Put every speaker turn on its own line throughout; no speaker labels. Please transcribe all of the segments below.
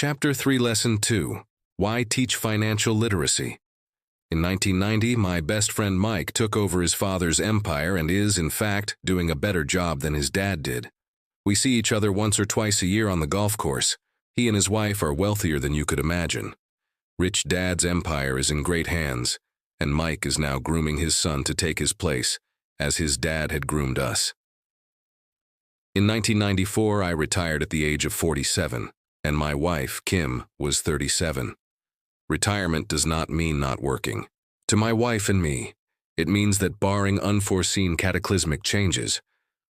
Chapter 3 Lesson 2 Why Teach Financial Literacy? In 1990, my best friend Mike took over his father's empire and is, in fact, doing a better job than his dad did. We see each other once or twice a year on the golf course. He and his wife are wealthier than you could imagine. Rich Dad's empire is in great hands, and Mike is now grooming his son to take his place, as his dad had groomed us. In 1994, I retired at the age of 47, and my wife, Kim, was 37. Retirement does not mean not working. To my wife and me, it means that barring unforeseen cataclysmic changes,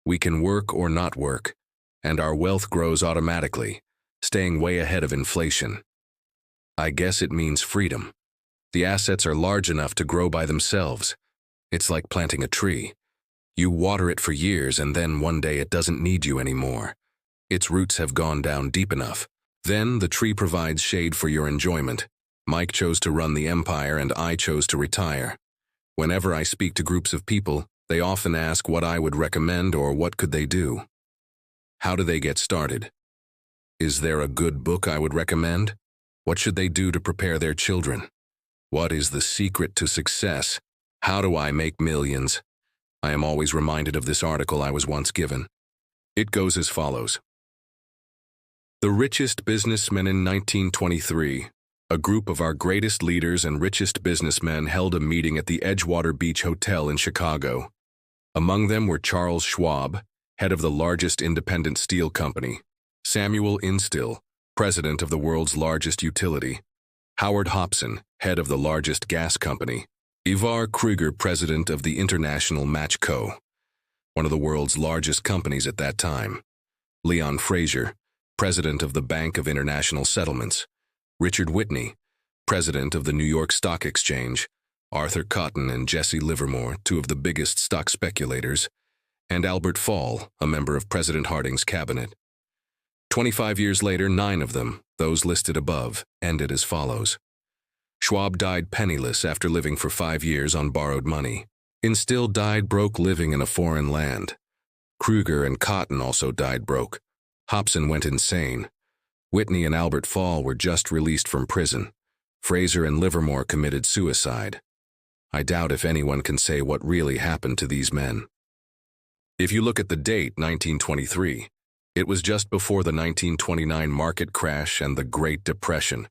we can work or not work, and our wealth grows automatically, staying way ahead of inflation. I guess it means freedom. The assets are large enough to grow by themselves. It's like planting a tree. You water it for years and then one day it doesn't need you anymore. Its roots have gone down deep enough. Then the tree provides shade for your enjoyment. Mike chose to run the empire and I chose to retire. Whenever I speak to groups of people, they often ask what I would recommend or what could they do. How do they get started? Is there a good book I would recommend? What should they do to prepare their children? What is the secret to success? How do I make millions? I am always reminded of this article I was once given. It goes as follows. The richest businessmen in 1923. A group of our greatest leaders and richest businessmen held a meeting at the Edgewater Beach Hotel in Chicago. Among them were Charles Schwab, head of the largest independent steel company, Samuel Instill, president of the world's largest utility, Howard Hopson, head of the largest gas company, Ivar Kreuger, president of the International Match Co., one of the world's largest companies at that time, Leon Fraser, president of the Bank of International Settlements, Richard Whitney, president of the New York Stock Exchange, Arthur Cotton and Jesse Livermore, two of the biggest stock speculators, and Albert Fall, a member of President Harding's cabinet. 25 years later, 9 of them, those listed above, ended as follows. Schwab died penniless after living for 5 years on borrowed money. Instill died broke living in a foreign land. Kreuger and Cotton also died broke. Hopson went insane. Whitney and Albert Fall were just released from prison. Fraser and Livermore committed suicide. I doubt if anyone can say what really happened to these men. If you look at the date, 1923, it was just before the 1929 market crash and the Great Depression,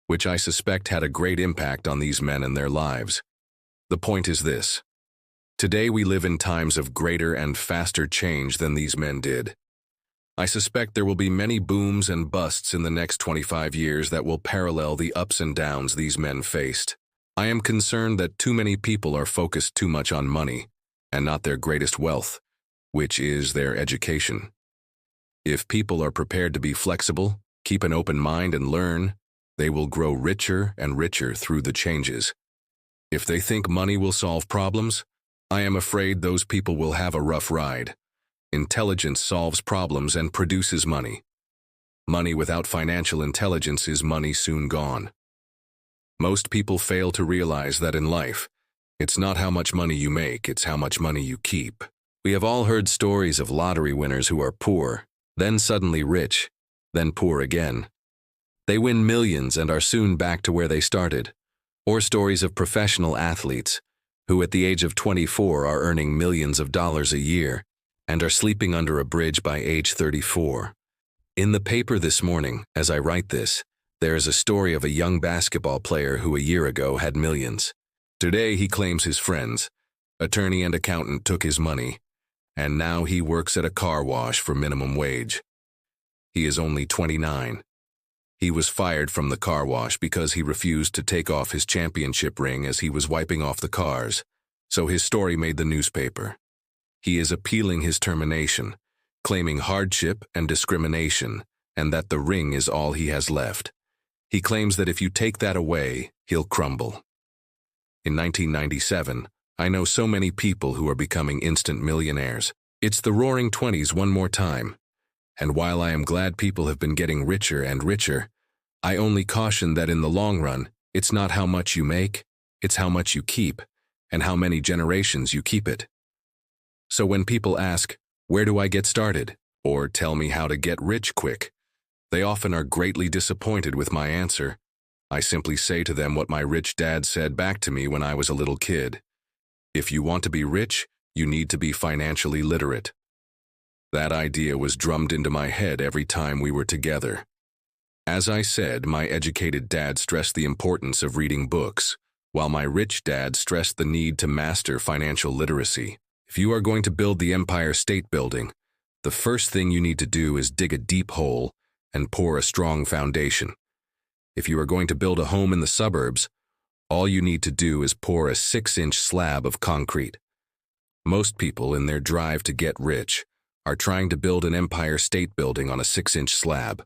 which I suspect had a great impact on these men and their lives. The point is this. Today we live in times of greater and faster change than these men did. I suspect there will be many booms and busts in the next 25 years that will parallel the ups and downs these men faced. I am concerned that too many people are focused too much on money and not their greatest wealth, which is their education. If people are prepared to be flexible, keep an open mind and learn, they will grow richer and richer through the changes. If they think money will solve problems, I am afraid those people will have a rough ride. Intelligence solves problems and produces money. Money without financial intelligence is money soon gone. Most people fail to realize that in life, it's not how much money you make, it's how much money you keep. We have all heard stories of lottery winners who are poor, then suddenly rich, then poor again. They win millions and are soon back to where they started. Or stories of professional athletes who at the age of 24 are earning millions of dollars a year and are sleeping under a bridge by age 34. In the paper this morning, as I write this, there is a story of a young basketball player who a year ago had millions. Today he claims his friends, attorney and accountant, took his money, and now he works at a car wash for minimum wage. He is only 29. He was fired from the car wash because he refused to take off his championship ring as he was wiping off the cars, so his story made the newspaper. He is appealing his termination, claiming hardship and discrimination, and that the ring is all he has left. He claims that if you take that away, he'll crumble. In 1997, I know so many people who are becoming instant millionaires. It's the roaring 20s one more time. And while I am glad people have been getting richer and richer, I only caution that in the long run, it's not how much you make, it's how much you keep, and how many generations you keep it. So when people ask, where do I get started? Or tell me how to get rich quick? They often are greatly disappointed with my answer. I simply say to them what my rich dad said back to me when I was a little kid. If you want to be rich, you need to be financially literate. That idea was drummed into my head every time we were together. As I said, my educated dad stressed the importance of reading books, while my rich dad stressed the need to master financial literacy. If you are going to build the Empire State Building, the first thing you need to do is dig a deep hole and pour a strong foundation. If you are going to build a home in the suburbs, all you need to do is pour a 6-inch slab of concrete. Most people, in their drive to get rich, are trying to build an Empire State Building on a 6-inch slab.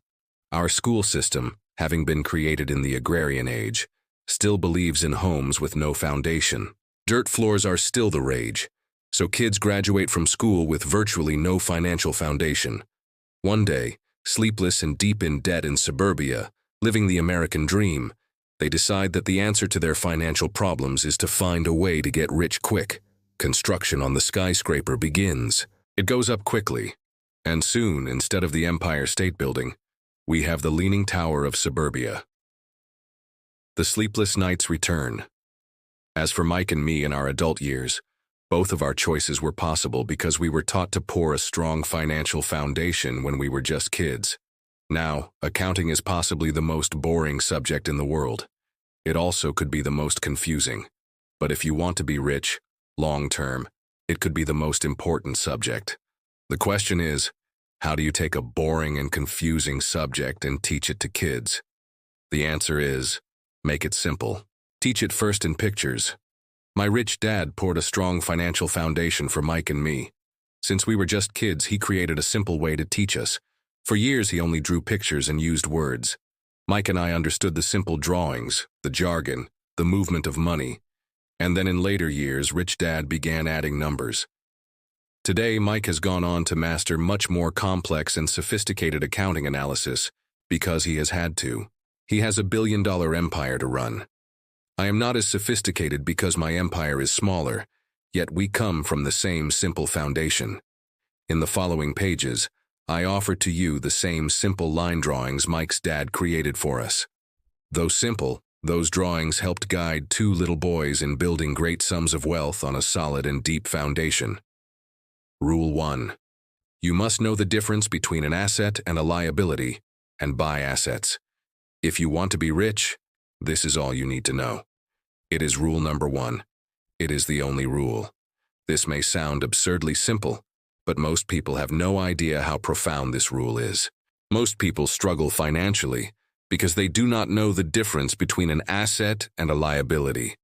Our school system, having been created in the agrarian age, still believes in homes with no foundation. Dirt floors are still the rage, so kids graduate from school with virtually no financial foundation. One day, sleepless and deep in debt in suburbia, living the American dream, they decide that the answer to their financial problems is to find a way to get rich quick. Construction on the skyscraper begins. It goes up quickly, and soon, instead of the Empire State Building, we have the Leaning Tower of suburbia. The sleepless nights return. As for Mike and me in our adult years, both of our choices were possible because we were taught to pour a strong financial foundation when we were just kids. Now, accounting is possibly the most boring subject in the world. It also could be the most confusing. But if you want to be rich, long term, it could be the most important subject. The question is, how do you take a boring and confusing subject and teach it to kids? The answer is, make it simple. Teach it first in pictures. My rich dad poured a strong financial foundation for Mike and me. Since we were just kids, he created a simple way to teach us. For years, he only drew pictures and used words. Mike and I understood the simple drawings, the jargon, the movement of money. And then in later years, Rich Dad began adding numbers. Today, Mike has gone on to master much more complex and sophisticated accounting analysis because he has had to. He has a billion-dollar empire to run. I am not as sophisticated because my empire is smaller, yet we come from the same simple foundation. In the following pages, I offer to you the same simple line drawings Mike's dad created for us. Though simple, those drawings helped guide two little boys in building great sums of wealth on a solid and deep foundation. Rule 1. You must know the difference between an asset and a liability, and buy assets. If you want to be rich, this is all you need to know. It is rule number 1. It is the only rule. This may sound absurdly simple, but most people have no idea how profound this rule is. Most people struggle financially because they do not know the difference between an asset and a liability.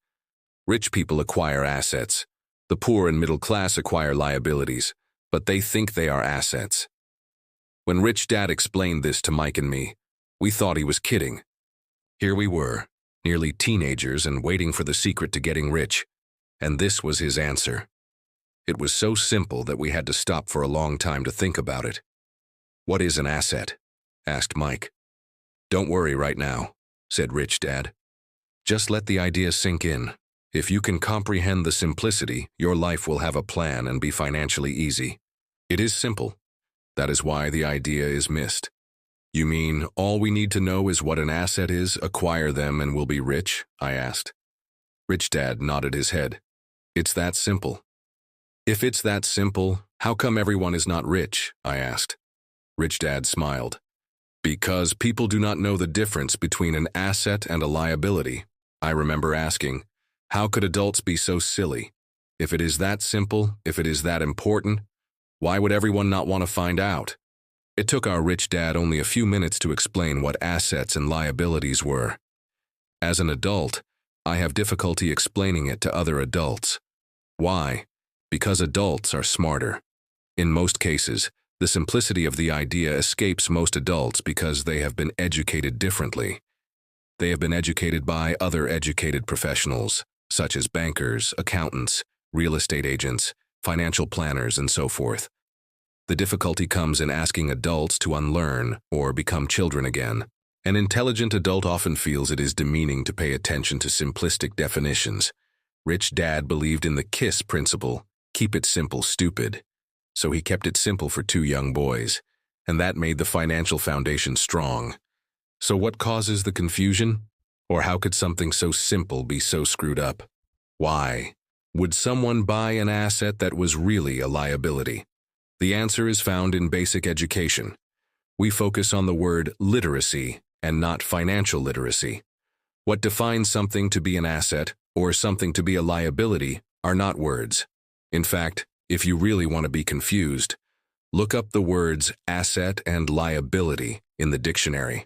Rich people acquire assets. The poor and middle class acquire liabilities, but they think they are assets. When Rich Dad explained this to Mike and me, we thought he was kidding. Here we were, nearly teenagers and waiting for the secret to getting rich, and this was his answer. It was so simple that we had to stop for a long time to think about it. "What is an asset?" asked Mike. "Don't worry right now," said Rich Dad. "Just let the idea sink in. If you can comprehend the simplicity, your life will have a plan and be financially easy. It is simple. That is why the idea is missed." "You mean all we need to know is what an asset is, acquire them, and we'll be rich?" I asked. Rich Dad nodded his head. "It's that simple." "If it's that simple, how come everyone is not rich?" I asked. Rich Dad smiled. "Because people do not know the difference between an asset and a liability." I remember asking, how could adults be so silly? If it is that simple, if it is that important, why would everyone not want to find out? It took our Rich Dad only a few minutes to explain what assets and liabilities were. As an adult, I have difficulty explaining it to other adults. Why? Because adults are smarter. In most cases, the simplicity of the idea escapes most adults because they have been educated differently. They have been educated by other educated professionals, such as bankers, accountants, real estate agents, financial planners, and so forth. The difficulty comes in asking adults to unlearn or become children again. An intelligent adult often feels it is demeaning to pay attention to simplistic definitions. Rich Dad believed in the KISS principle, keep it simple, stupid. So he kept it simple for two young boys, and that made the financial foundation strong. So what causes the confusion? Or how could something so simple be so screwed up? Why would someone buy an asset that was really a liability? The answer is found in basic education. We focus on the word literacy and not financial literacy. What defines something to be an asset or something to be a liability are not words. In fact, if you really want to be confused, look up the words asset and liability in the dictionary.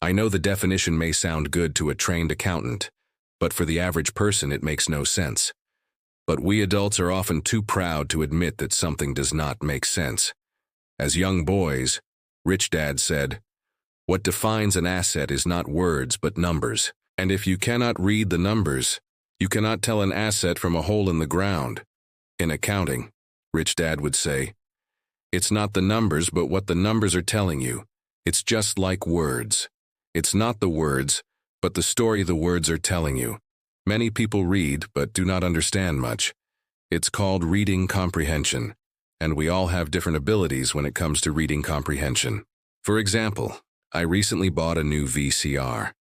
I know the definition may sound good to a trained accountant, but for the average person it makes no sense. But we adults are often too proud to admit that something does not make sense. As young boys, Rich Dad said, "What defines an asset is not words but numbers. And if you cannot read the numbers, you cannot tell an asset from a hole in the ground." In accounting, Rich Dad would say, "It's not the numbers but what the numbers are telling you. It's just like words. It's not the words, but the story the words are telling you." Many people read but do not understand much. It's called reading comprehension, and we all have different abilities when it comes to reading comprehension. For example, I recently bought a new VCR.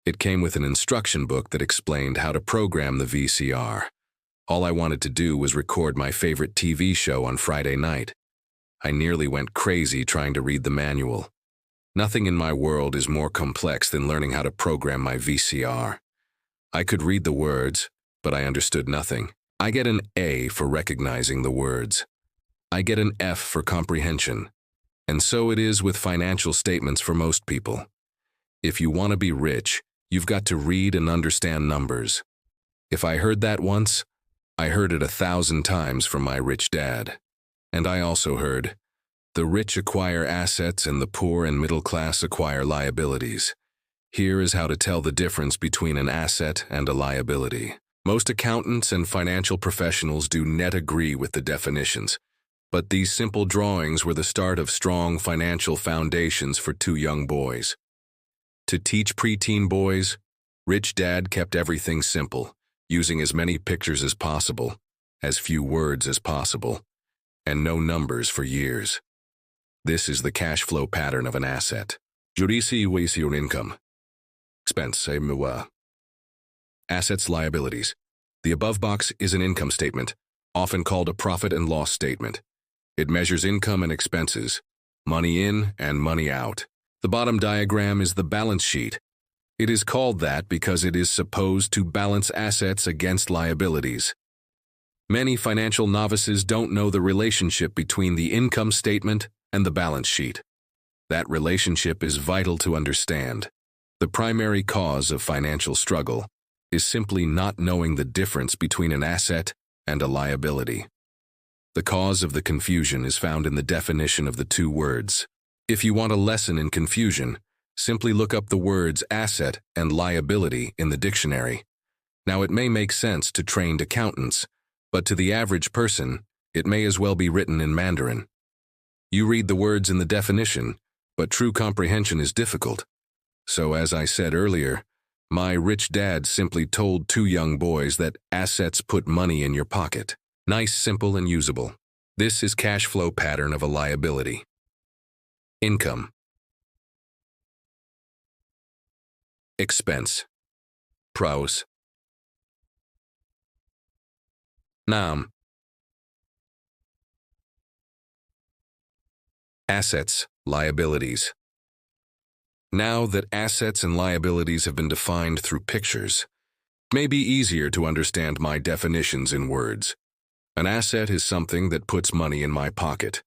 It came with an instruction book that explained how to program the VCR. All I wanted to do was record my favorite TV show on Friday night. I nearly went crazy trying to read the manual. Nothing in my world is more complex than learning how to program my VCR. I could read the words, but I understood nothing. I get an A for recognizing the words. I get an F for comprehension. And so it is with financial statements for most people. If you want to be rich, you've got to read and understand numbers. If I heard that once, I heard it 1,000 times from my rich dad. And I also heard, "The rich acquire assets and the poor and middle class acquire liabilities." Here is how to tell the difference between an asset and a liability. Most accountants and financial professionals do not agree with the definitions, but these simple drawings were the start of strong financial foundations for two young boys. To teach preteen boys, Rich Dad kept everything simple, using as many pictures as possible, as few words as possible, and no numbers for years. This is the cash flow pattern of an asset. Judici income. Expense. Assets, liabilities. The above box is an income statement, often called a profit and loss statement. It measures income and expenses, money in and money out. The bottom diagram is the balance sheet. It is called that because it is supposed to balance assets against liabilities. Many financial novices don't know the relationship between the income statement and the balance sheet. That relationship is vital to understand. The primary cause of financial struggle is simply not knowing the difference between an asset and a liability. The cause of the confusion is found in the definition of the two words. If you want a lesson in confusion, simply look up the words asset and liability in the dictionary. Now, it may make sense to trained accountants, but to the average person, it may as well be written in Mandarin. You read the words in the definition, but true comprehension is difficult. So, as I said earlier, my rich dad simply told two young boys that assets put money in your pocket. Nice, simple, and usable. This is cash flow pattern of a liability. Income. Expense. Praus. Nam. Assets, liabilities. Now that assets and liabilities have been defined through pictures, it may be easier to understand my definitions in words. An asset is something that puts money in my pocket.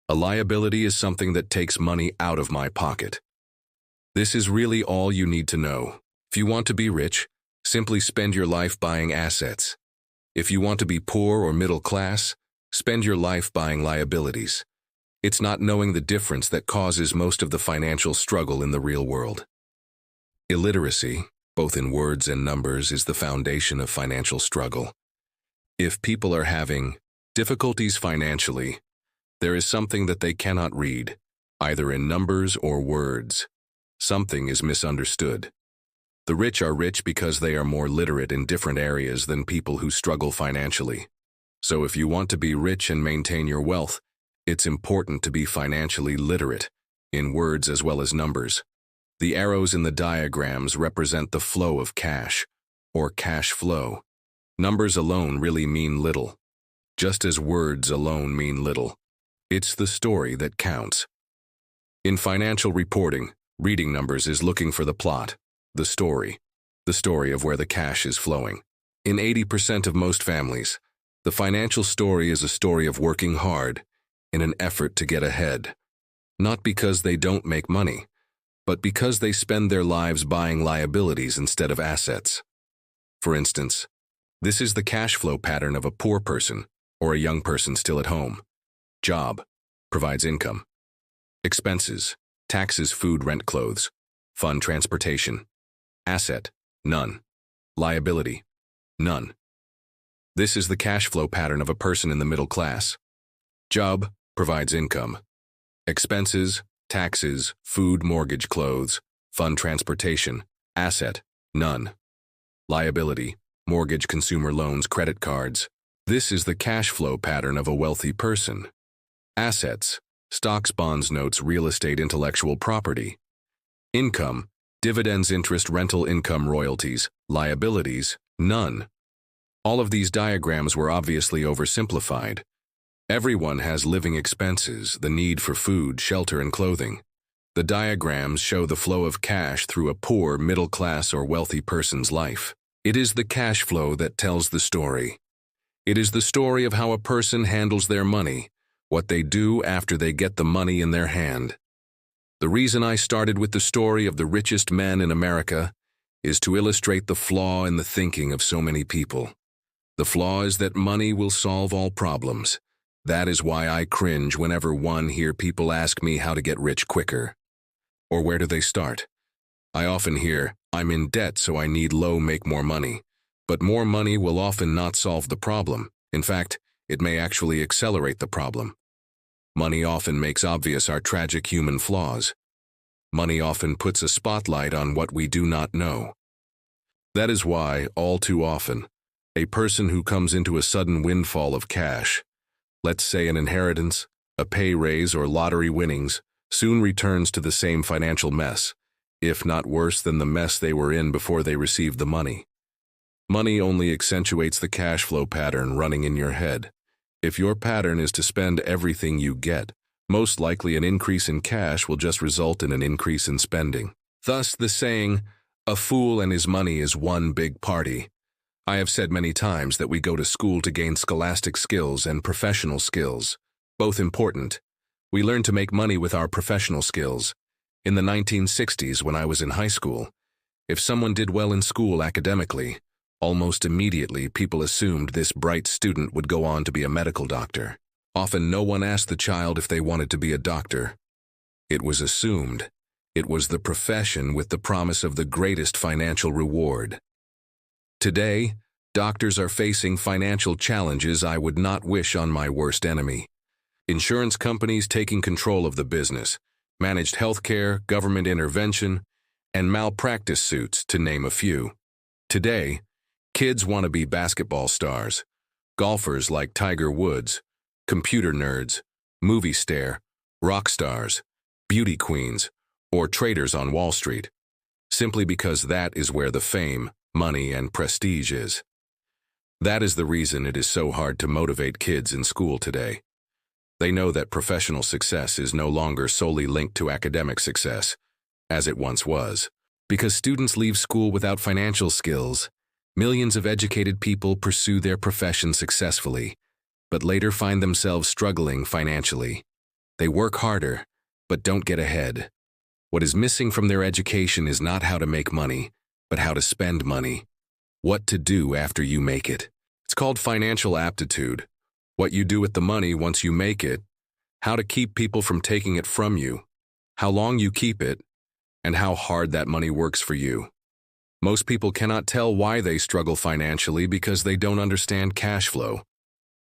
A liability is something that takes money out of my pocket. This is really all you need to know. If you want to be rich, simply spend your life buying assets. If you want to be poor or middle class, spend your life buying liabilities. It's not knowing the difference that causes most of the financial struggle in the real world. Illiteracy, both in words and numbers, is the foundation of financial struggle. If people are having difficulties financially, there is something that they cannot read, either in numbers or words. Something is misunderstood. The rich are rich because they are more literate in different areas than people who struggle financially. So if you want to be rich and maintain your wealth, It's important to be financially literate, in words as well as numbers. The arrows in the diagrams represent the flow of cash, or cash flow. Numbers alone really mean little, just as words alone mean little. It's the story that counts. In financial reporting, reading numbers is looking for the plot, the story of where the cash is flowing. In 80% of most families, the financial story is a story of working hard in an effort to get ahead. Not because they don't make money, but because they spend their lives buying liabilities instead of assets. For instance, this is the cash flow pattern of a poor person or a young person still at home. Job, provides income. Expenses, taxes, food, rent, clothes. Fund, transportation. Asset, none. Liability, none. This is the cash flow pattern of a person in the middle class. Job, provides income. Expenses, taxes, food, mortgage, clothes. Fund, transportation. Asset, none. Liability, mortgage, consumer loans, credit cards. This is the cash flow pattern of a wealthy person. Assets, stocks, bonds, notes, real estate, intellectual property. Income, dividends, interest, rental income, royalties. Liabilities, none. All of these diagrams were obviously oversimplified. Everyone has living expenses, the need for food, shelter, and clothing. The diagrams show the flow of cash through a poor, middle class, or wealthy person's life. It is the cash flow that tells the story. It is the story of how a person handles their money, what they do after they get the money in their hand. The reason I started with the story of the richest men in America is to illustrate the flaw in the thinking of so many people. The flaw is that money will solve all problems. That is why I cringe whenever hear people ask me how to get rich quicker. Or where do they start? I often hear, I'm in debt so I need make more money. But more money will often not solve the problem. In fact, it may actually accelerate the problem. Money often makes obvious our tragic human flaws. Money often puts a spotlight on what we do not know. That is why, all too often, a person who comes into a sudden windfall of cash, let's say an inheritance, a pay raise, or lottery winnings, soon returns to the same financial mess, if not worse than the mess they were in before they received the money. Money only accentuates the cash flow pattern running in your head. If your pattern is to spend everything you get, most likely an increase in cash will just result in an increase in spending. Thus, the saying, "A fool and his money is one big party." I have said many times that we go to school to gain scholastic skills and professional skills, both important. We learn to make money with our professional skills. In the 1960s, when I was in high school, if someone did well in school academically, almost immediately people assumed this bright student would go on to be a medical doctor. Often no one asked the child if they wanted to be a doctor. It was assumed. It was the profession with the promise of the greatest financial reward. Today, doctors are facing financial challenges I would not wish on my worst enemy. Insurance companies taking control of the business, managed healthcare, government intervention, and malpractice suits, to name a few. Today, kids want to be basketball stars, golfers like Tiger Woods, computer nerds, movie star, rock stars, beauty queens, or traders on Wall Street, simply because that is where the fame, money, and prestige is. That is the reason it is so hard to motivate kids in school today. They know that professional success is no longer solely linked to academic success, as it once was. Because students leave school without financial skills, millions of educated people pursue their profession successfully, but later find themselves struggling financially. They work harder, but don't get ahead. What is missing from their education is not how to make money, but how to spend money. What to do after you make it. It's called financial aptitude. What you do with the money once you make it, how to keep people from taking it from you, how long you keep it, and how hard that money works for you. Most people cannot tell why they struggle financially because they don't understand cash flow.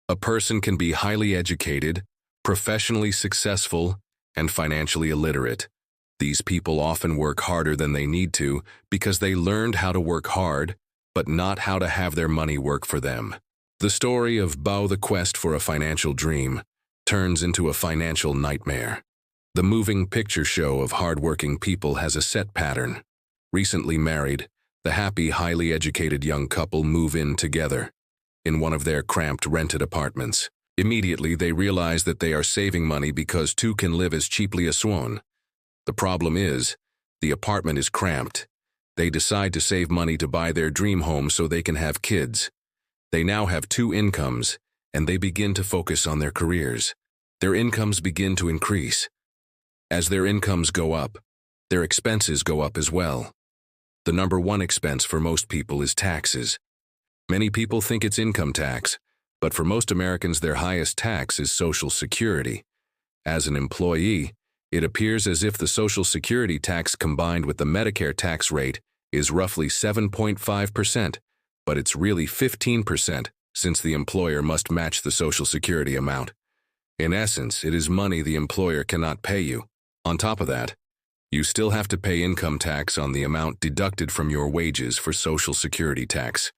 A person can be highly educated, professionally successful, and financially illiterate. These people often work harder than they need to because they learned how to work hard, but not how to have their money work for them. The story of Bao, the quest for a financial dream, turns into a financial nightmare. The moving picture show of hardworking people has a set pattern. Recently married, the happy, highly educated young couple move in together in one of their cramped rented apartments. Immediately, they realize that they are saving money because two can live as cheaply as one. The problem is, the apartment is cramped. They decide to save money to buy their dream home so they can have kids. They now have two incomes, and they begin to focus on their careers. Their incomes begin to increase. As their incomes go up, their expenses go up as well. The number one expense for most people is taxes. Many people think it's income tax, but for most Americans their highest tax is Social Security. As an employee, it appears as if the Social Security tax combined with the Medicare tax rate is roughly 7.5%, but it's really 15% since the employer must match the Social Security amount. In essence, it is money the employer cannot pay you. On top of that, you still have to pay income tax on the amount deducted from your wages for Social Security tax.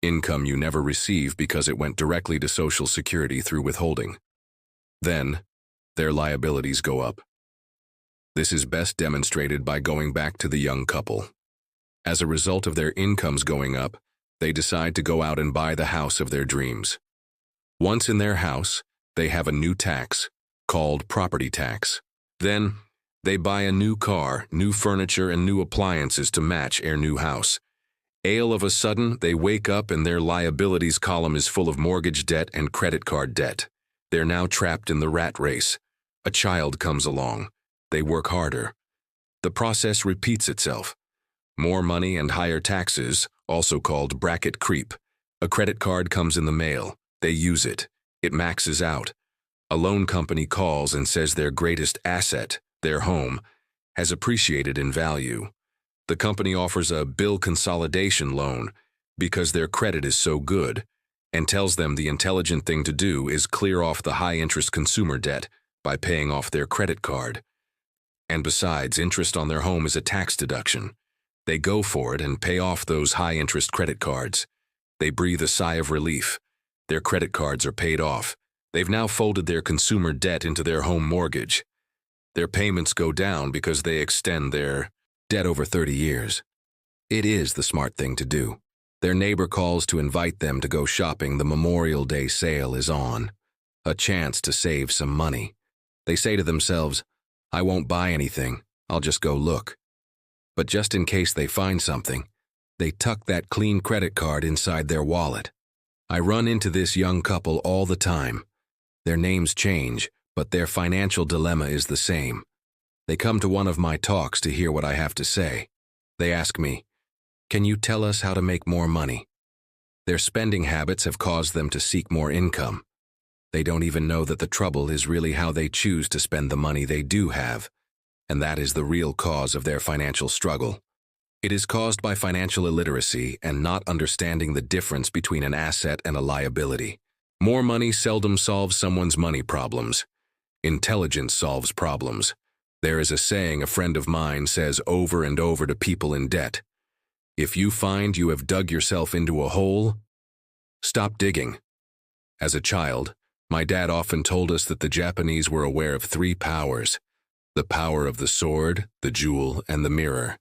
Income you never receive because it went directly to Social Security through withholding. Then, their liabilities go up. This is best demonstrated by going back to the young couple. As a result of their incomes going up, they decide to go out and buy the house of their dreams. Once in their house, they have a new tax, called property tax. Then, they buy a new car, new furniture, and new appliances to match their new house. All of a sudden, they wake up and their liabilities column is full of mortgage debt and credit card debt. They're now trapped in the rat race. A child comes along. They work harder. The process repeats itself. More money and higher taxes, also called bracket creep. A credit card comes in the mail. They use it. It maxes out. A loan company calls and says their greatest asset, their home, has appreciated in value. The company offers a bill consolidation loan because their credit is so good and tells them the intelligent thing to do is clear off the high-interest consumer debt by paying off their credit card. And besides, interest on their home is a tax deduction. They go for it and pay off those high-interest credit cards. They breathe a sigh of relief. Their credit cards are paid off. They've now folded their consumer debt into their home mortgage. Their payments go down because they extend their debt over 30 years. It is the smart thing to do. Their neighbor calls to invite them to go shopping. The Memorial Day sale is on. A chance to save some money. They say to themselves, I won't buy anything. I'll just go look. But just in case they find something, they tuck that clean credit card inside their wallet. I run into this young couple all the time. Their names change, but their financial dilemma is the same. They come to one of my talks to hear what I have to say. They ask me, can you tell us how to make more money? Their spending habits have caused them to seek more income. They don't even know that the trouble is really how they choose to spend the money they do have, and that is the real cause of their financial struggle. It is caused by financial illiteracy and not understanding the difference between an asset and a liability. More money seldom solves someone's money problems. Intelligence solves problems. There is a saying a friend of mine says over and over to people in debt. If you find you have dug yourself into a hole, stop digging. As a child, my dad often told us that the Japanese were aware of three powers: the power of the sword, the jewel, and the mirror.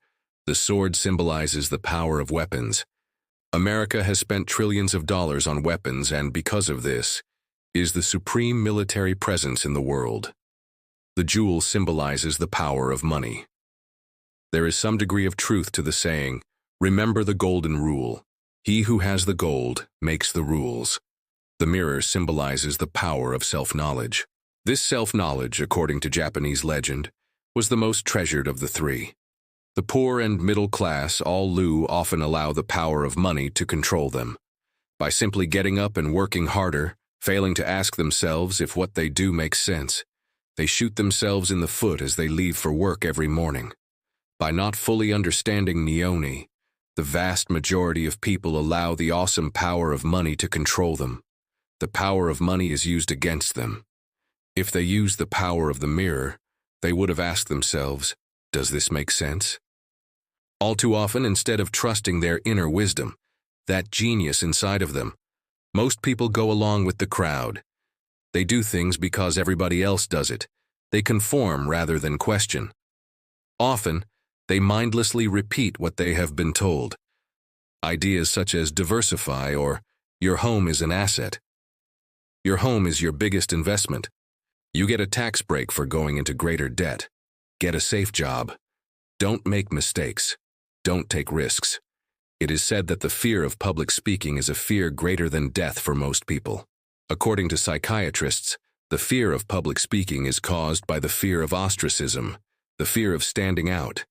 The sword symbolizes the power of weapons. America has spent trillions of dollars on weapons and, because of this, is the supreme military presence in the world. The jewel symbolizes the power of money. There is some degree of truth to the saying, remember the golden rule. He who has the gold makes the rules. The mirror symbolizes the power of self-knowledge. This self-knowledge, according to Japanese legend, was the most treasured of the three. The poor and middle class often allow the power of money to control them. By simply getting up and working harder, failing to ask themselves if what they do makes sense, they shoot themselves in the foot as they leave for work every morning. By not fully understanding Nioni, the vast majority of people allow the awesome power of money to control them. The power of money is used against them. If they used the power of the mirror, they would have asked themselves, does this make sense? All too often, instead of trusting their inner wisdom, that genius inside of them, most people go along with the crowd. They do things because everybody else does it. They conform rather than question. Often, they mindlessly repeat what they have been told. Ideas such as diversify or your home is an asset. Your home is your biggest investment. You get a tax break for going into greater debt. Get a safe job. Don't make mistakes. Don't take risks. It is said that the fear of public speaking is a fear greater than death for most people. According to psychiatrists, the fear of public speaking is caused by the fear of ostracism, the fear of standing out,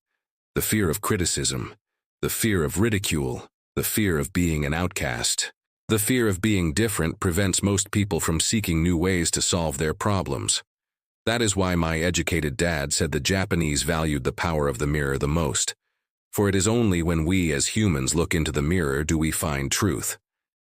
the fear of criticism, the fear of ridicule, the fear of being an outcast. The fear of being different prevents most people from seeking new ways to solve their problems. That is why my educated dad said the Japanese valued the power of the mirror the most. For it is only when we as humans look into the mirror do we find truth.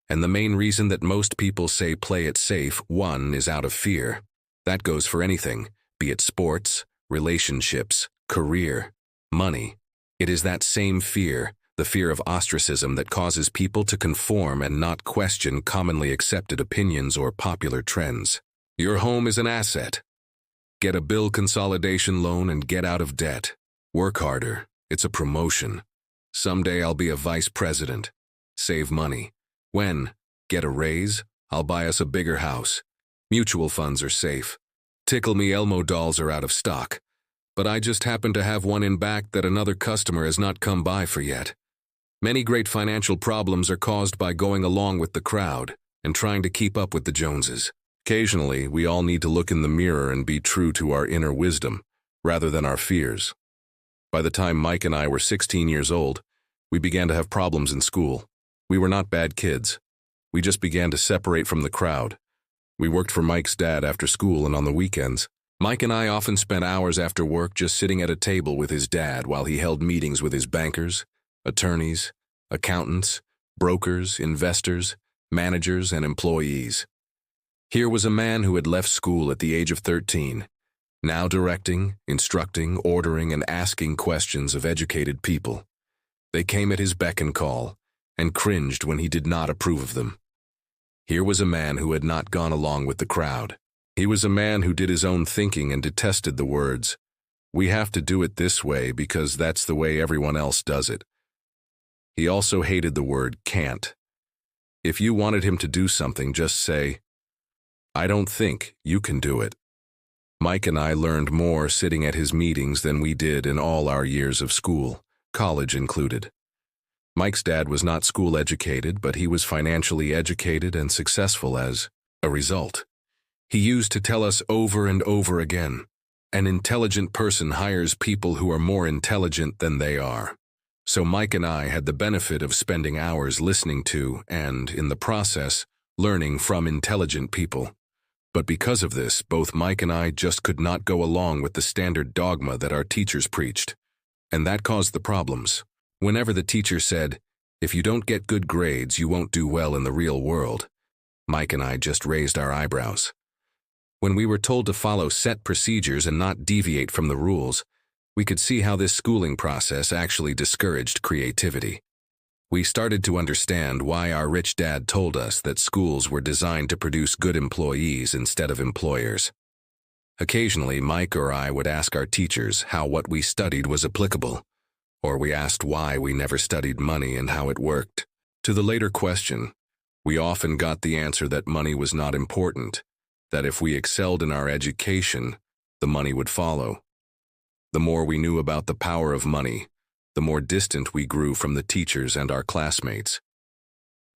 And the main reason that most people say play it safe, one, is out of fear. That goes for anything, be it sports, relationships, career, money. It is that same fear, the fear of ostracism, that causes people to conform and not question commonly accepted opinions or popular trends. Your home is an asset. Get a bill consolidation loan and get out of debt. Work harder. It's a promotion. Someday I'll be a vice president. Save money. When? Get a raise? I'll buy us a bigger house. Mutual funds are safe. Tickle Me Elmo dolls are out of stock. But I just happen to have one in back that another customer has not come by for yet. Many great financial problems are caused by going along with the crowd and trying to keep up with the Joneses. Occasionally, we all need to look in the mirror and be true to our inner wisdom, rather than our fears. By the time Mike and I were 16 years old, we began to have problems in school. We were not bad kids. We just began to separate from the crowd. We worked for Mike's dad after school and on the weekends. Mike and I often spent hours after work just sitting at a table with his dad while he held meetings with his bankers, attorneys, accountants, brokers, investors, managers, and employees. Here was a man who had left school at the age of 13, now directing, instructing, ordering, and asking questions of educated people. They came at his beck and call, and cringed when he did not approve of them. Here was a man who had not gone along with the crowd. He was a man who did his own thinking and detested the words, "We have to do it this way because that's the way everyone else does it." He also hated the word can't. If you wanted him to do something, just say, "I don't think you can do it." Mike and I learned more sitting at his meetings than we did in all our years of school, college included. Mike's dad was not school educated, but he was financially educated and successful as a result. He used to tell us over and over again, an intelligent person hires people who are more intelligent than they are. So Mike and I had the benefit of spending hours listening to and, in the process, learning from intelligent people. But because of this, both Mike and I just could not go along with the standard dogma that our teachers preached. And that caused the problems. Whenever the teacher said, "If you don't get good grades, you won't do well in the real world," Mike and I just raised our eyebrows. When we were told to follow set procedures and not deviate from the rules, we could see how this schooling process actually discouraged creativity. We started to understand why our rich dad told us that schools were designed to produce good employees instead of employers. Occasionally, Mike or I would ask our teachers how what we studied was applicable, or we asked why we never studied money and how it worked. To the later question, we often got the answer that money was not important, that if we excelled in our education, the money would follow. The more we knew about the power of money, the more distant we grew from the teachers and our classmates.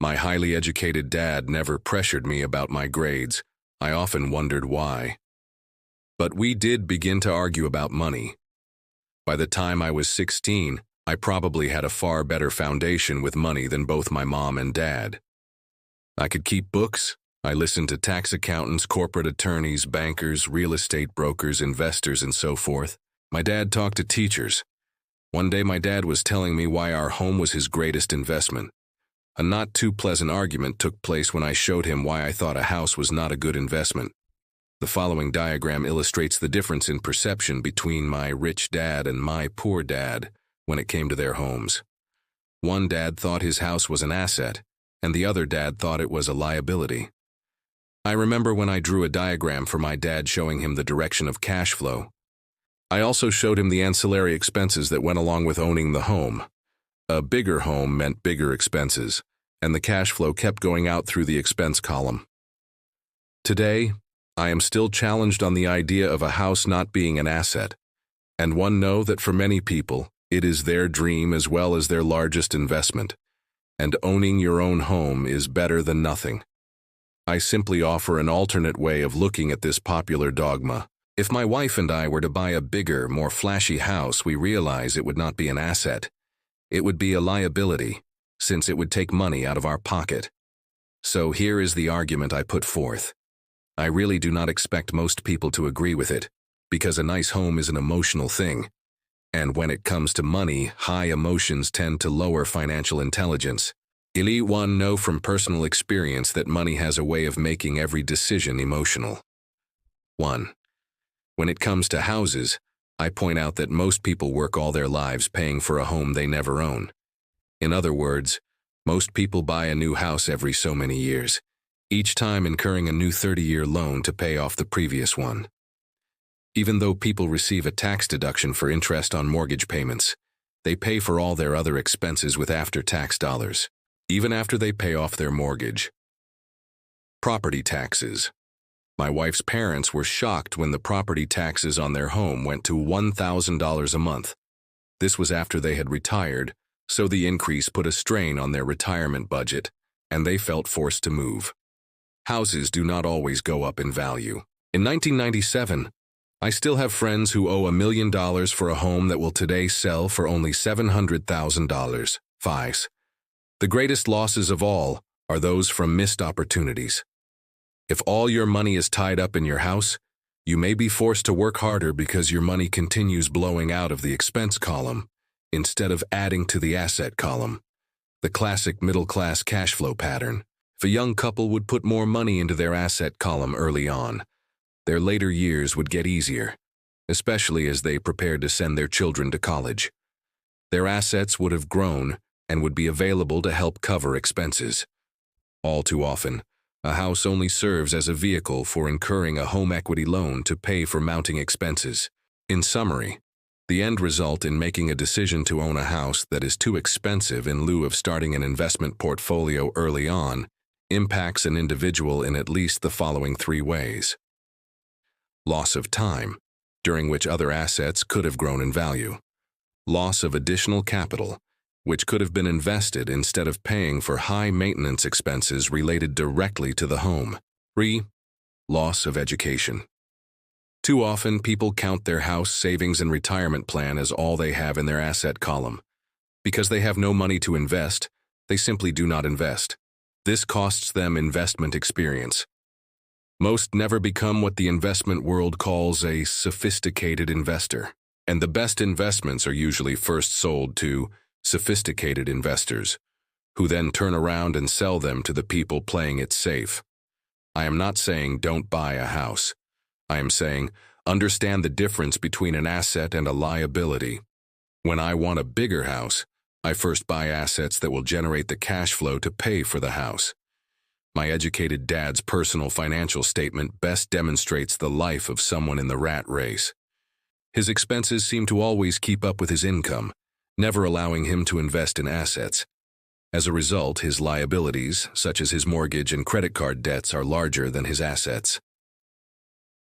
My highly educated dad never pressured me about my grades. I often wondered why. But we did begin to argue about money. By the time I was 16, I probably had a far better foundation with money than both my mom and dad. I could keep books. I listened to tax accountants, corporate attorneys, bankers, real estate brokers, investors, and so forth. My dad talked to teachers. One day my dad was telling me why our home was his greatest investment. A not too pleasant argument took place when I showed him why I thought a house was not a good investment. The following diagram illustrates the difference in perception between my rich dad and my poor dad when it came to their homes. One dad thought his house was an asset, and the other dad thought it was a liability. I remember when I drew a diagram for my dad showing him the direction of cash flow. I also showed him the ancillary expenses that went along with owning the home. A bigger home meant bigger expenses, and the cash flow kept going out through the expense column. Today, I am still challenged on the idea of a house not being an asset, and one know that for many people, it is their dream as well as their largest investment, and owning your own home is better than nothing. I simply offer an alternate way of looking at this popular dogma. If my wife and I were to buy a bigger, more flashy house, we realize it would not be an asset. It would be a liability, since it would take money out of our pocket. So here is the argument I put forth. I really do not expect most people to agree with it, because a nice home is an emotional thing. And when it comes to money, high emotions tend to lower financial intelligence. Elite one know from personal experience that money has a way of making every decision emotional. 1. When it comes to houses, I point out that most people work all their lives paying for a home they never own. In other words, most people buy a new house every so many years, each time incurring a new 30-year loan to pay off the previous one. Even though people receive a tax deduction for interest on mortgage payments, they pay for all their other expenses with after-tax dollars, even after they pay off their mortgage. Property taxes. My wife's parents were shocked when the property taxes on their home went to $1,000 a month. This was after they had retired, so the increase put a strain on their retirement budget, and they felt forced to move. Houses do not always go up in value. In 1997, I still have friends who owe $1 million for a home that will today sell for only $700,000. 5. The greatest losses of all are those from missed opportunities. If all your money is tied up in your house, you may be forced to work harder because your money continues blowing out of the expense column instead of adding to the asset column. The classic middle-class cash flow pattern. If a young couple would put more money into their asset column early on, their later years would get easier, especially as they prepared to send their children to college. Their assets would have grown and would be available to help cover expenses. All too often, a house only serves as a vehicle for incurring a home equity loan to pay for mounting expenses. In summary, the end result in making a decision to own a house that is too expensive in lieu of starting an investment portfolio early on impacts an individual in at least the following 3 ways. Loss of time, during which other assets could have grown in value. Loss of additional capital, which could have been invested instead of paying for high maintenance expenses related directly to the home. 3. Loss of education. Too often, people count their house savings and retirement plan as all they have in their asset column. Because they have no money to invest, they simply do not invest. This costs them investment experience. Most never become what the investment world calls a sophisticated investor, and the best investments are usually first sold to sophisticated investors, who then turn around and sell them to the people playing it safe. I am not saying don't buy a house. I am saying understand the difference between an asset and a liability. When I want a bigger house, I first buy assets that will generate the cash flow to pay for the house. My educated dad's personal financial statement best demonstrates the life of someone in the rat race. His expenses seem to always keep up with his income, never allowing him to invest in assets. As a result, his liabilities, such as his mortgage and credit card debts, are larger than his assets.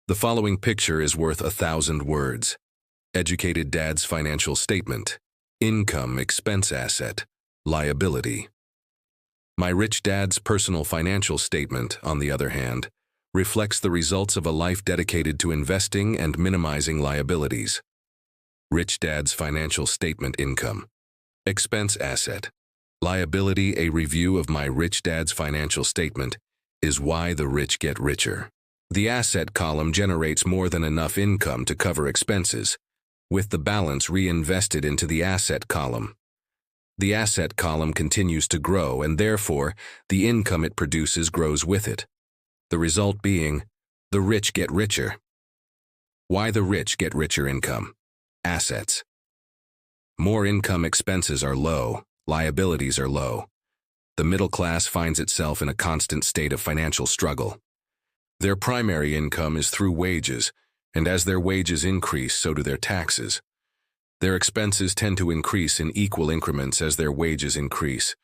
The following picture is worth 1,000 words. Educated dad's financial statement. Income, expense, asset, liability. My rich dad's personal financial statement, on the other hand, reflects the results of a life dedicated to investing and minimizing liabilities. Rich dad's financial statement. Income, expense, asset, liability. A review of my rich dad's financial statement is why the rich get richer. The asset column generates more than enough income to cover expenses, with the balance reinvested into the asset column. The asset column continues to grow, and therefore, the income it produces grows with it. The result being, the rich get richer. Why the rich get richer? Income, assets. More income. Expenses are low, liabilities are low. The middle class finds itself in a constant state of financial struggle. Their primary income is through wages, and as their wages increase, so do their taxes. Their expenses tend to increase in equal increments as their wages increase,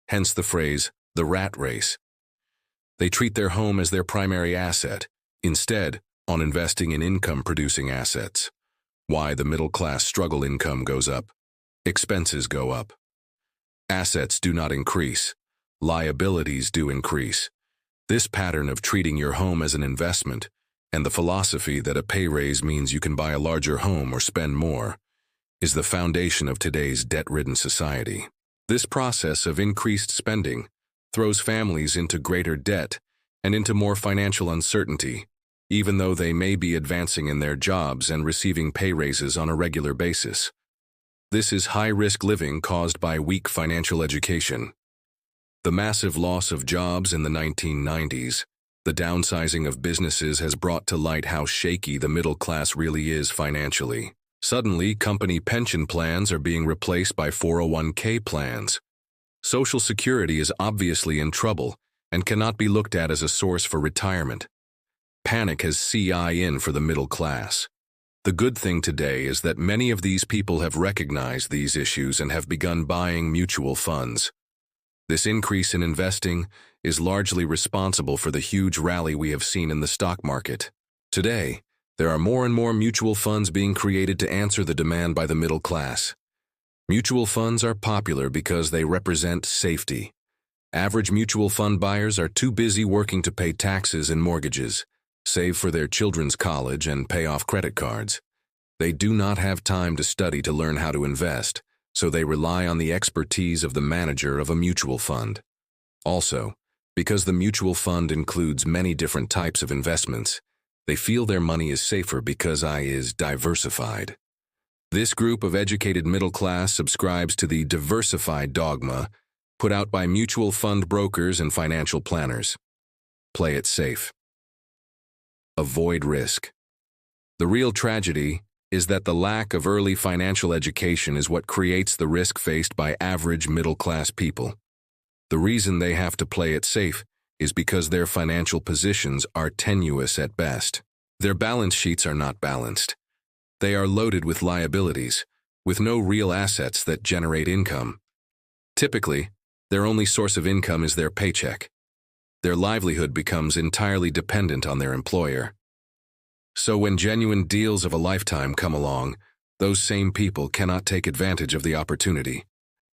hence the phrase, the rat race. They treat their home as their primary asset, instead on investing in income-producing assets. Why the middle-class struggle income goes up. Expenses go up. Assets do not increase. Liabilities do increase. This pattern of treating your home as an investment, and the philosophy that a pay raise means you can buy a larger home or spend more, is the foundation of today's debt-ridden society. This process of increased spending throws families into greater debt and into more financial uncertainty, even though they may be advancing in their jobs and receiving pay raises on a regular basis. This is high-risk living caused by weak financial education. The massive loss of jobs in the 1990s, the downsizing of businesses has brought to light how shaky the middle class really is financially. Suddenly, company pension plans are being replaced by 401k plans. Social Security is obviously in trouble and cannot be looked at as a source for retirement. Panic has set in for the middle class. The good thing today is that many of these people have recognized these issues and have begun buying mutual funds. This increase in investing is largely responsible for the huge rally we have seen in the stock market. Today, there are more and more mutual funds being created to answer the demand by the middle class. Mutual funds are popular because they represent safety. Average mutual fund buyers are too busy working to pay taxes and mortgages, save for their children's college, and pay off credit cards. They do not have time to study to learn how to invest, so they rely on the expertise of the manager of a mutual fund. Also, because the mutual fund includes many different types of investments, they feel their money is safer because it is diversified. This group of educated middle class subscribes to the diversified dogma put out by mutual fund brokers and financial planners. Play it safe. Avoid risk. The real tragedy is that the lack of early financial education is what creates the risk faced by average middle-class people. The reason they have to play it safe is because their financial positions are tenuous at best. Their balance sheets are not balanced. They are loaded with liabilities, with no real assets that generate income. Typically, their only source of income is their paycheck. Their livelihood becomes entirely dependent on their employer. So when genuine deals of a lifetime come along, those same people cannot take advantage of the opportunity.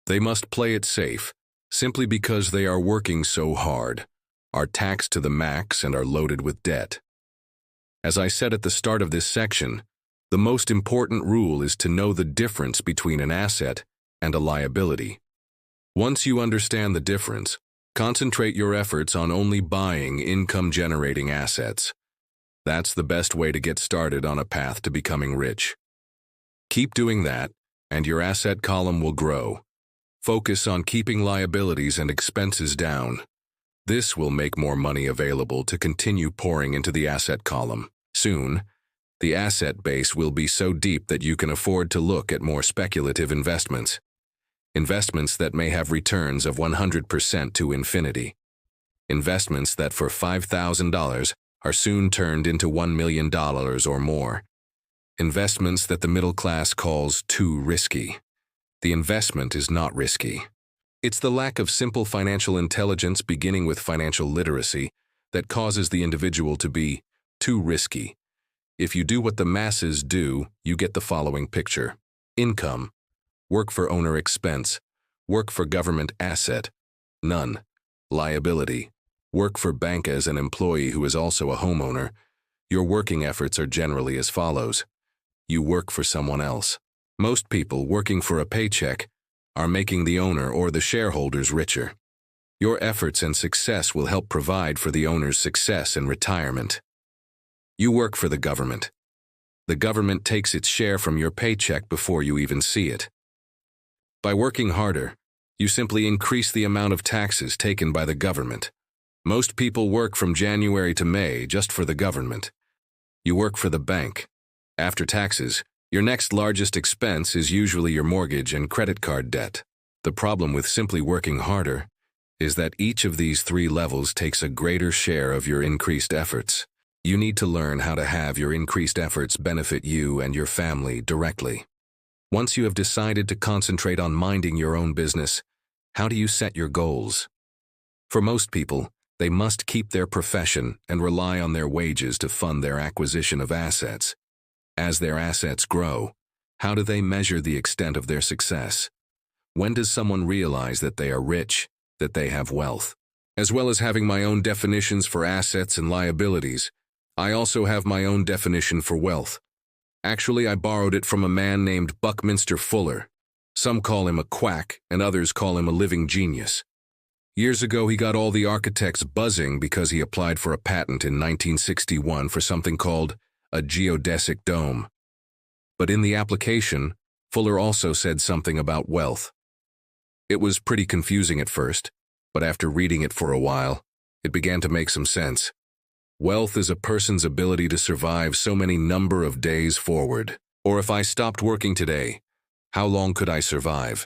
They must play it safe, simply because they are working so hard, are taxed to the max, and are loaded with debt. As I said at the start of this section, the most important rule is to know the difference between an asset and a liability. Once you understand the difference, concentrate your efforts on only buying income-generating assets. That's the best way to get started on a path to becoming rich. Keep doing that, and your asset column will grow. Focus on keeping liabilities and expenses down. This will make more money available to continue pouring into the asset column. Soon, the asset base will be so deep that you can afford to look at more speculative investments. Investments that may have returns of 100% to infinity. Investments that for $5,000 are soon turned into $1 million or more. Investments that the middle class calls too risky. The investment is not risky. It's the lack of simple financial intelligence, beginning with financial literacy, that causes the individual to be too risky. If you do what the masses do, you get the following picture. Income. Work for owner expense. Work for government asset. None. Liability. Work for bank as an employee who is also a homeowner. Your working efforts are generally as follows. You work for someone else. Most people working for a paycheck are making the owner or the shareholders richer. Your efforts and success will help provide for the owner's success in retirement. You work for the government. The government takes its share from your paycheck before you even see it. By working harder, you simply increase the amount of taxes taken by the government. Most people work from January to May just for the government. You work for the bank. After taxes, your next largest expense is usually your mortgage and credit card debt. The problem with simply working harder is that each of these three levels takes a greater share of your increased efforts. You need to learn how to have your increased efforts benefit you and your family directly. Once you have decided to concentrate on minding your own business, how do you set your goals? For most people, they must keep their profession and rely on their wages to fund their acquisition of assets. As their assets grow, how do they measure the extent of their success? When does someone realize that they are rich, that they have wealth? As well as having my own definitions for assets and liabilities, I also have my own definition for wealth. Actually, I borrowed it from a man named Buckminster Fuller. Some call him a quack, and others call him a living genius. Years ago, he got all the architects buzzing because he applied for a patent in 1961 for something called a geodesic dome. But in the application, Fuller also said something about wealth. It was pretty confusing at first, but after reading it for a while, it began to make some sense. Wealth is a person's ability to survive so many number of days forward. Or if I stopped working today, how long could I survive?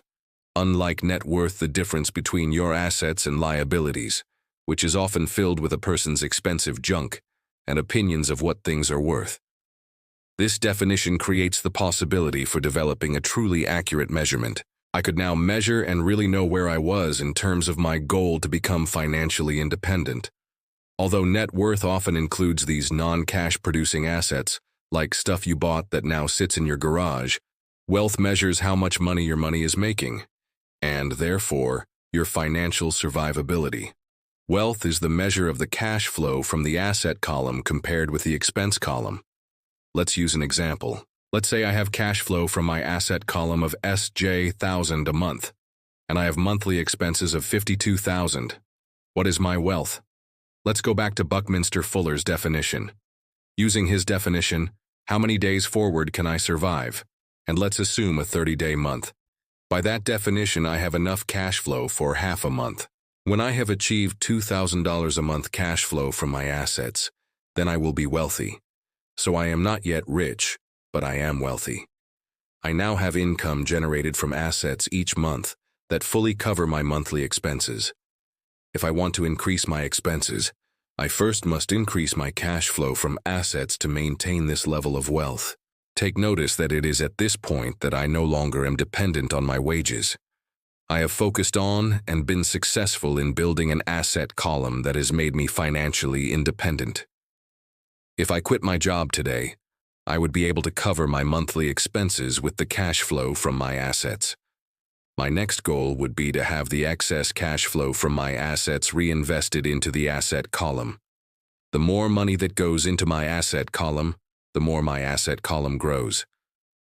Unlike net worth, the difference between your assets and liabilities, which is often filled with a person's expensive junk and opinions of what things are worth. This definition creates the possibility for developing a truly accurate measurement. I could now measure and really know where I was in terms of my goal to become financially independent. Although net worth often includes these non-cash producing assets, like stuff you bought that now sits in your garage, wealth measures how much money your money is making, and therefore, your financial survivability. Wealth is the measure of the cash flow from the asset column compared with the expense column. Let's use an example. Let's say I have cash flow from my asset column of SJ1000 a month, and I have monthly expenses of $52,000. What is my wealth? Let's go back to Buckminster Fuller's definition. Using his definition, how many days forward can I survive? And let's assume a 30-day month. By that definition, I have enough cash flow for half a month. When I have achieved $2,000 a month cash flow from my assets, then I will be wealthy. So I am not yet rich, but I am wealthy. I now have income generated from assets each month that fully cover my monthly expenses. If I want to increase my expenses, I first must increase my cash flow from assets to maintain this level of wealth. Take notice that it is at this point that I no longer am dependent on my wages. I have focused on and been successful in building an asset column that has made me financially independent. If I quit my job today, I would be able to cover my monthly expenses with the cash flow from my assets. My next goal would be to have the excess cash flow from my assets reinvested into the asset column. The more money that goes into my asset column, the more my asset column grows.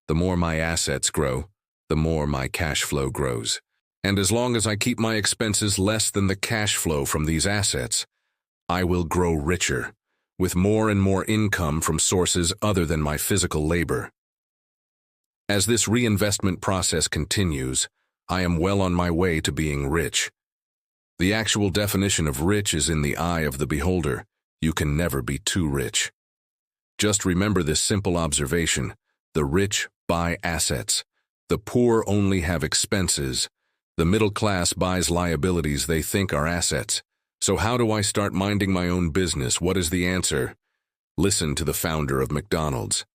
The more my assets grow, the more my cash flow grows. And as long as I keep my expenses less than the cash flow from these assets, I will grow richer, with more and more income from sources other than my physical labor. As this reinvestment process continues, I am well on my way to being rich. The actual definition of rich is in the eye of the beholder. You can never be too rich. Just remember this simple observation: the rich buy assets. The poor only have expenses. The middle class buys liabilities they think are assets. So how do I start minding my own business? What is the answer? Listen to the founder of McDonald's.